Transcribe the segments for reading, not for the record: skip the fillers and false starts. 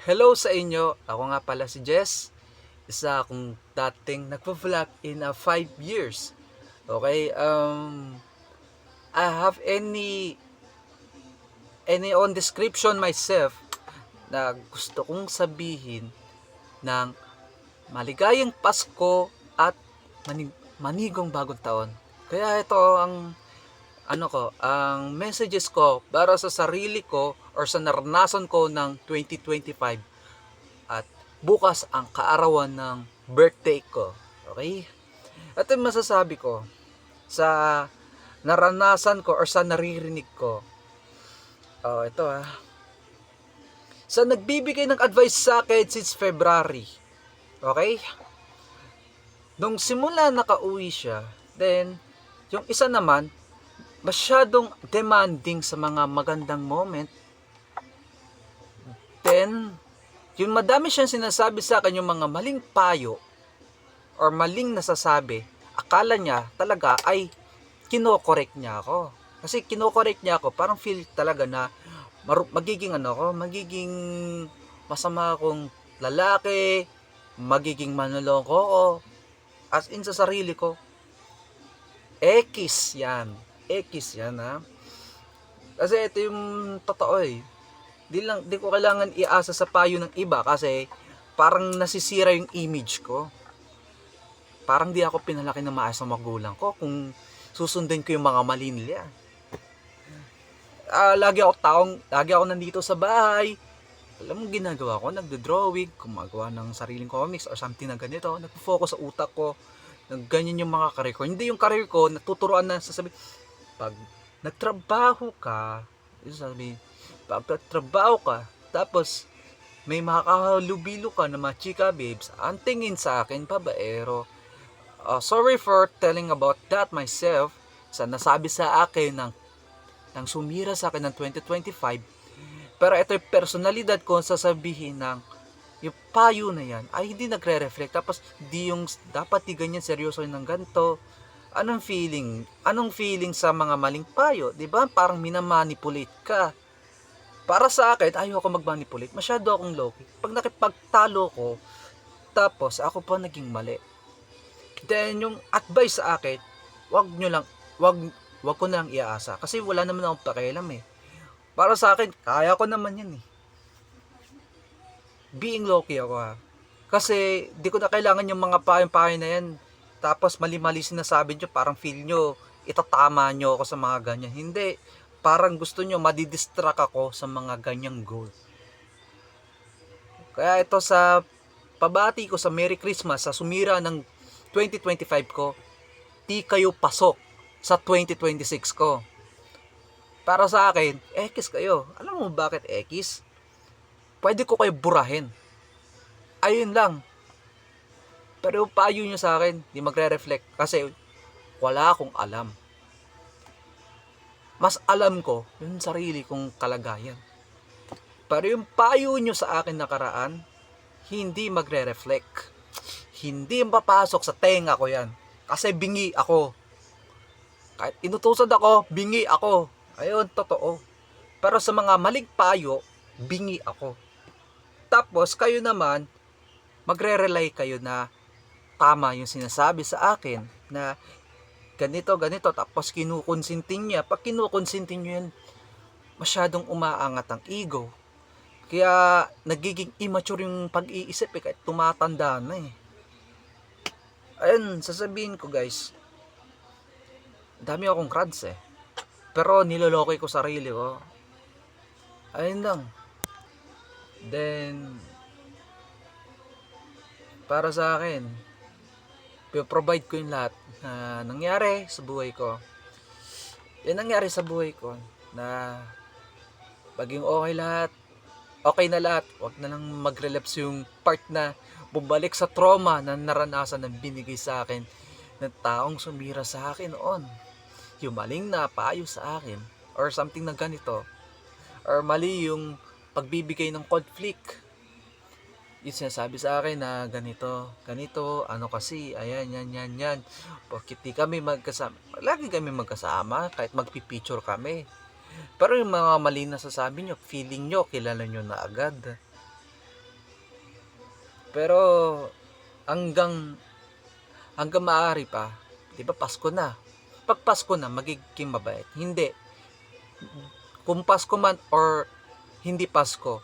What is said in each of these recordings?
Hello sa inyo. Ako nga pala si Jess. Isa akong dating nagpa-vlog in 5 years. Okay, I have any on description myself na gusto kong sabihin ng maligayang Pasko at manigong bagong taon. Kaya ito ang messages ko para sa sarili ko or sa naranasan ko ng 2025 at bukas ang kaarawan ng birthday ko. Okay? At yung masasabi ko sa naranasan ko or sa naririnig ko. Ito Sa nagbibigay ng advice sa akin since February. Okay? Nung simula nakauwi siya, then yung isa naman masyadong demanding sa mga magandang moment. Then yung madami siyang sinasabi sa akin, yung mga maling payo or maling nasasabi, akala niya talaga ay kinokorek niya ako. Kasi kinokorek niya ako, parang feel talaga na magiging masama akong lalaki, magiging manloloko ako. As in sa sarili ko, X yan ha. Kasi ito yung totoo Di ko kailangan iasa sa payo ng iba kasi parang nasisira yung image ko. Parang di ako pinalaki ng maayos ng magulang ko kung susundin ko yung mga mali nila. Lagi ako nandito sa bahay. Alam mo ginagawa ko, nagdo-drawing, gumagawa ng sariling comics or something na ganito. Nagpo-focus sa utak ko. Ganyan yung mga career ko. Hindi yung career ko, natuturuan na sasabi, pag nagtrabaho ka, tapos may makakalubilo ka na mga chika babes, ang tingin sa akin, babaero. Sorry for telling about that myself, sa nasabi sa akin ng sumira sa akin ng 2025, pero ito yung personalidad ko sasabihin ng yung payo na yan ay hindi nagre-reflect, tapos di yung dapat di ganyan seryoso ng ganito. Anong feeling sa mga maling payo, di ba? Parang minamanipulate ka. Para sa akin, ayoko mag-manipulate. Masyado akong low-key. Pag nakipagtalo ko, tapos ako pa naging mali. Then yung advice sa akin, wag ko na lang iaasa kasi wala naman akong pakialam Para sa akin, kaya ko naman yan Being low-key ako Kasi di ko na kailangan yung mga payo na yan. Tapos mali-mali sinasabi nyo, parang feel nyo, itatama nyo ako sa mga ganyan. Hindi, parang gusto nyo, madidistract ako sa mga ganyang goal. Kaya ito sa pabati ko sa Merry Christmas, sa sumira ng 2025 ko, di kayo pasok sa 2026 ko. Para sa akin, X kayo. Alam mo bakit X? Pwede ko kayo burahin. Ayun lang. Pero payo nyo sa akin, di magre-reflect kasi wala akong alam. Mas alam ko yung sarili kong kalagayan. Pero yung payo nyo sa akin nakaraan, hindi magre-reflect. Hindi mapapasok sa tenga ko yan. Kasi bingi ako. Kahit inutusan ako, bingi ako. Ayun, totoo. Pero sa mga maling payo, bingi ako. Tapos kayo naman, magre-rely kayo na tama yung sinasabi sa akin na ganito, tapos kinukonsintin niya. Pag kinukonsintin niyo yan, masyadong umaangat ang ego. Kaya nagiging immature yung pag-iisip kahit tumatanda na Ayun, sasabihin ko guys, dami akong cruds pero nilolokoy ko sarili ko. Ayun lang. Then, para sa akin, provide ko yung lahat na nangyari sa buhay ko. Yan nangyari sa buhay ko na maging okay na lahat. Huwag na lang mag-relapse yung part na bumalik sa trauma na naranasan ng binigay sa akin ng taong sumira sa akin noon. Yung maling na payo sa akin or something na ganito. Or mali yung pagbibigay ng conflict. Yung sinasabi sa akin na ganito, ano kasi, ayan, yan. Bakit di kami magkasama? Lagi kami magkasama, kahit magpipicture kami. Pero yung mga mali na sasabi nyo, feeling nyo, kilala nyo na agad. Pero hanggang maaari pa, 'di ba Pasko na. Pag Pasko na magiging mabait. Hindi. Kung Pasko man or hindi Pasko,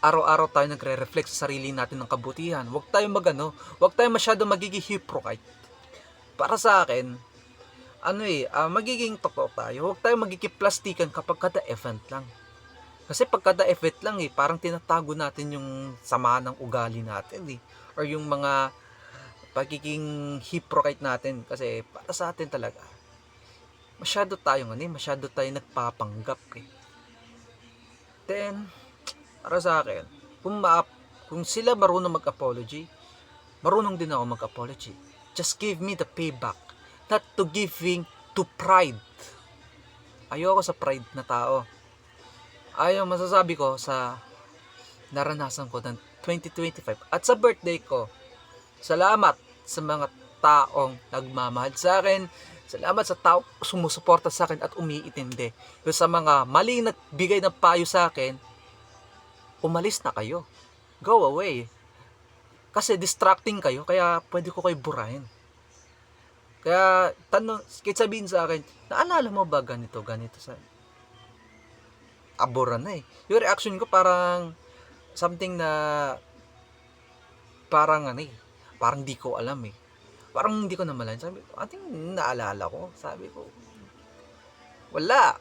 araw-araw tayo nagre-reflect sa sarili natin ng kabutihan. Huwag tayong huwag tayong masyado magiging hypocrite. Para sa akin, magiging totoo tayo. Huwag tayong magiging plastikan kapag kada event lang. Kasi pag kada event lang parang tinatago natin yung sama ng ugali natin or yung mga pagiging hypocrite natin. Kasi para sa atin talaga, masyado tayong nagpapanggap Then, para sa akin, kung sila marunong mag-apology, marunong din ako mag-apology. Just give me the payback, not to giving to pride. Ayoko sa pride na tao. Ayaw masasabi ko sa naranasan ko ng 2025 at sa birthday ko. Salamat sa mga taong nagmamahal sa akin. Salamat sa taong sumusuporta sa akin at umiintindi. Pero sa mga maling nagbigay ng payo sa akin, umalis na kayo. Go away. Kasi distracting kayo, kaya pwede ko kayo burahin. Kaya kahit sabihin sa akin, naalala mo ba ganito sa abura na Yung reaction ko parang something na parang parang di ko alam Parang hindi ko namalayan. Sabi ko, naalala ko. Sabi ko, wala.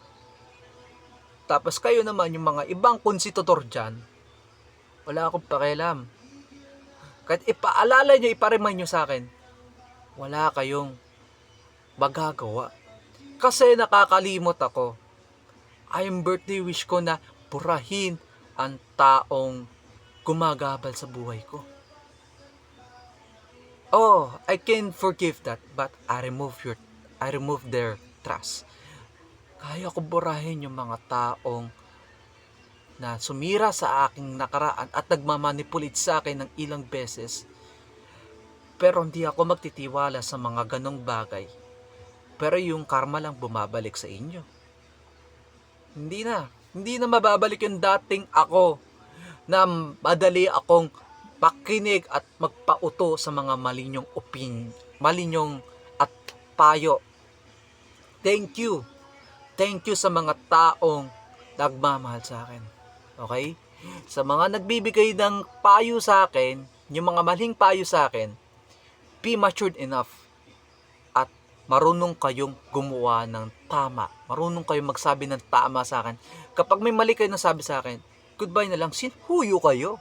Tapos kayo naman, yung mga ibang konstitutor dyan, wala akong pakialam. Kahit ipaalala nyo, iparemind nyo sa akin, wala kayong magagawa. Kasi nakakalimot ako. Ay, birthday wish ko na burahin ang taong gumagabal sa buhay ko. Oh, I can forgive that, but I remove their trust. Kaya ko burahin yung mga taong na sumira sa aking nakaraan at nagmamanipulate sa akin ng ilang beses. Pero hindi ako magtitiwala sa mga ganong bagay. Pero yung karma lang bumabalik sa inyo. Hindi na mababalik yung dating ako na madali akong pakinig at magpauto sa mga malinyong at payo. Thank you sa mga taong nagmamahal sa akin. Okay? Sa mga nagbibigay ng payo sa akin, yung mga maling payo sa akin, be matured enough at marunong kayong gumawa ng tama. Marunong kayong magsabi ng tama sa akin. Kapag may mali kayo nasabi sa akin, goodbye na lang, sinhuyo kayo.